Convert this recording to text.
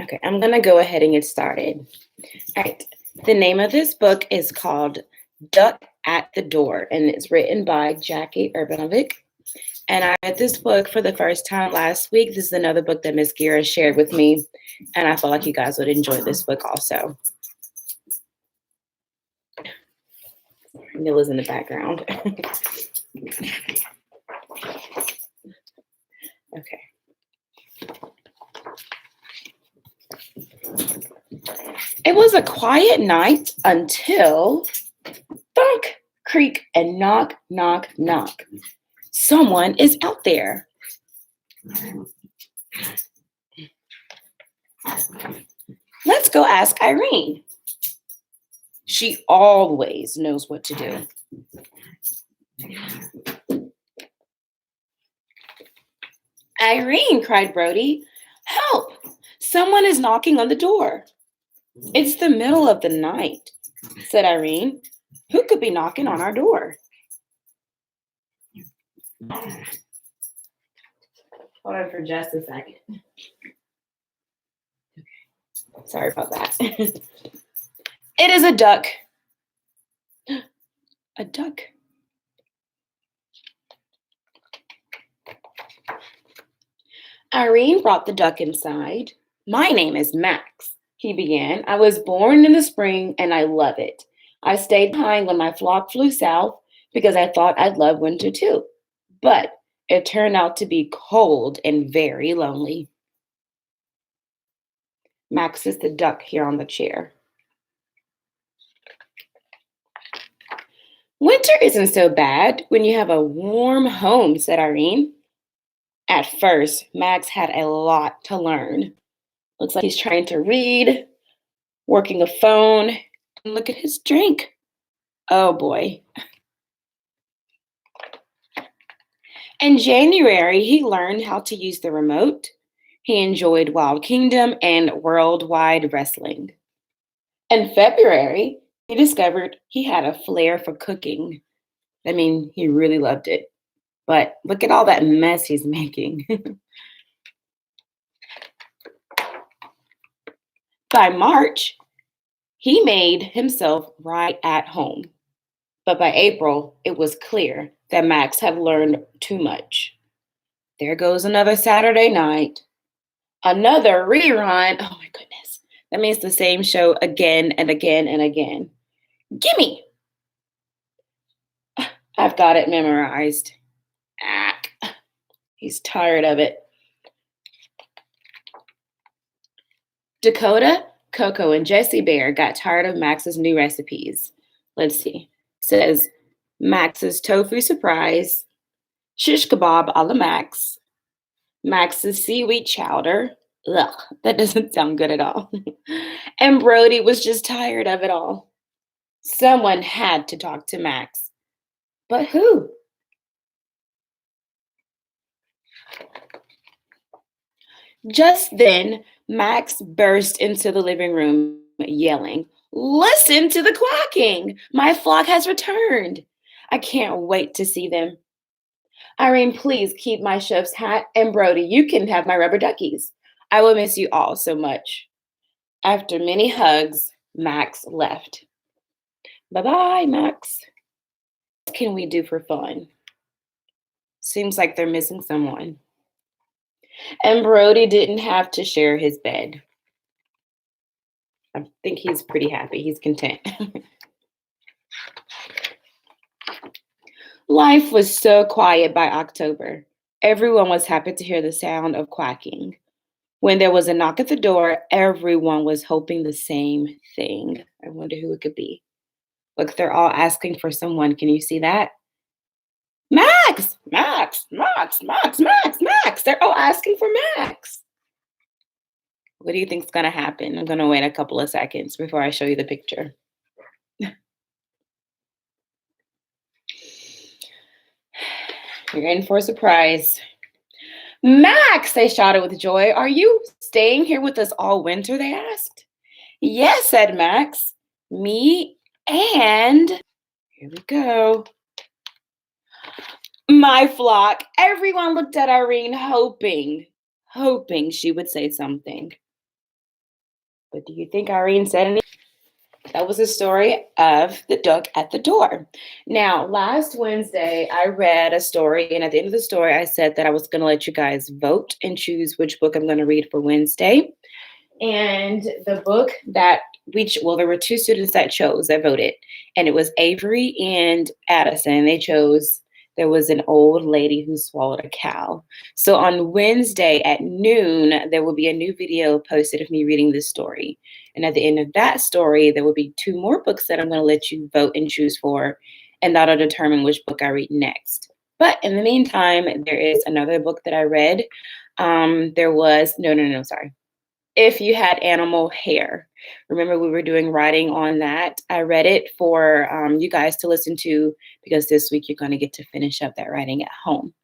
Okay, I'm gonna go ahead and get started. All right. The name of this book is called Duck at the Door, and it's written by Jackie Urbanovic. And I read this book for the first time last week. This is another book that Miss Gira shared with me, and I felt like you guys would enjoy this book also. Mila's in the background. Okay. It was a quiet night until thunk, creak, and knock, knock, knock. Someone is out there. Let's go ask Irene. She always knows what to do. Irene, cried Brody. Help! Someone is knocking on the door. It's the middle of the night, said Irene. Who could be knocking on our door? Hold on for just a second. Sorry about that. It is a duck. A duck. Irene brought the duck inside. My name is Max, he began. I was born in the spring and I love it. I stayed behind when my flock flew south because I thought I'd love winter too. But it turned out to be cold and very lonely. Max is the duck here on the chair. Winter isn't so bad when you have a warm home, said Irene. At first, Max had a lot to learn. Looks like he's trying to read, working a phone, and look at his drink. Oh boy. In January, he learned how to use the remote. He enjoyed Wild Kingdom and Worldwide Wrestling. In February, he discovered he had a flair for cooking. I mean, he really loved it. But look at all that mess he's making. By March, he made himself right at home. But by April, it was clear that Max had learned too much. There goes another Saturday night. Another rerun. Oh my goodness. That means the same show again and again and again. Gimme. I've got it memorized. He's tired of it. Dakota, Coco, and Jessie Bear got tired of Max's new recipes. Let's see. It says Max's tofu surprise, shish kebab a la Max, Max's seaweed chowder. Ugh, that doesn't sound good at all. And Brody was just tired of it all. Someone had to talk to Max. But who? Just then, Max burst into the living room yelling, Listen to the quacking! My flock has returned. I can't wait to see them. Irene, please keep my chef's hat, and Brody, you can have my rubber duckies. I will miss you all so much. After many hugs, Max left. Bye-bye, Max. What can we do for fun? Seems like they're missing someone. And Brody didn't have to share his bed. I think he's pretty happy. He's content. Life was so quiet by October. Everyone was happy to hear the sound of quacking. When there was a knock at the door, everyone was hoping the same thing. I wonder who it could be. Look, they're all asking for someone. Can you see that? Max! Max! Max! Max! Max! Max! They're all asking for Max. What do you think's going to happen? I'm going to wait a couple of seconds before I show you the picture. You're in for a surprise. Max, they shouted with joy. Are you staying here with us all winter, they asked. Yes, said Max. Me and, here we go, my flock. Everyone looked at Irene hoping she would say something. But do you think Irene said anything? That was the story of the duck at the door. Now, last Wednesday, I read a story, and at the end of the story, I said that I was going to let you guys vote and choose which book I'm going to read for Wednesday. And the book that there were two students that voted, and it was Avery and Addison. They chose, there was an old lady who swallowed a cow. So on Wednesday at noon, there will be a new video posted of me reading this story. And at the end of that story, there will be two more books that I'm going to let you vote and choose for, and that'll determine which book I read next. But in the meantime, there is another book that I read. Sorry. If You Had Animal Hair. Remember, we were doing writing on that. I read it for you guys to listen to because this week you're going to get to finish up that writing at home.